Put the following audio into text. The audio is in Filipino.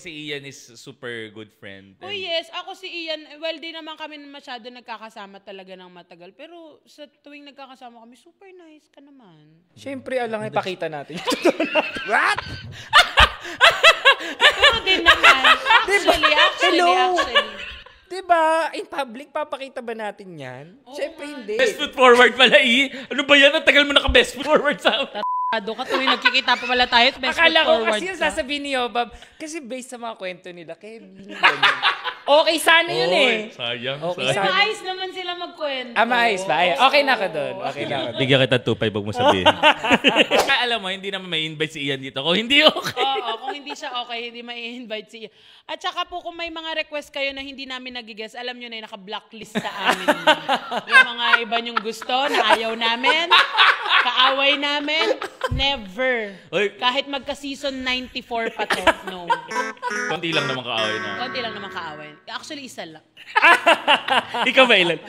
Si Ian is super good friend. Oh yes, ako si Ian, well, di naman kami masyado nagkakasama talaga ng matagal. Pero sa tuwing nagkakasama kami, super nice ka naman. Siyempre, alang ipakita natin. What? Pero din naman. Actually. Diba? In public, papakita ba natin yan? Siyempre, hindi. Best foot forward pala, Ano ba yan? Ang tagal mo naka-best foot forward sa akin. Ka tuwing nagkikita pa pala tayo, best Akala ko forward kasi yung ka. sasabihin ni Yobab, kasi based sa mga kwento nila, Kevin, ganyan. Okay sana yun eh. Sayang. Okay, Pero maayos naman sila magkwento. maayos ba? Okay na ka doon. Okay na ka doon. Bigyan kita 2.5, wag mo sabihin. Alam mo, hindi naman may invite si Ian dito. Kung hindi okay. Oo, kung hindi siya okay, hindi mai-invite si Ian. At saka po, kung may mga request kayo na hindi namin nagigess, alam nyo na naka-blacklist sa amin. Yung mga iba nyong gusto na ayaw namin, kaaway namin, never. Oy. Kahit magka-season 94 pa to, no. Konti lang naman kaaway na. Konti lang naman kaaway. Actually, isa lang. Ikaw ba, Ilan?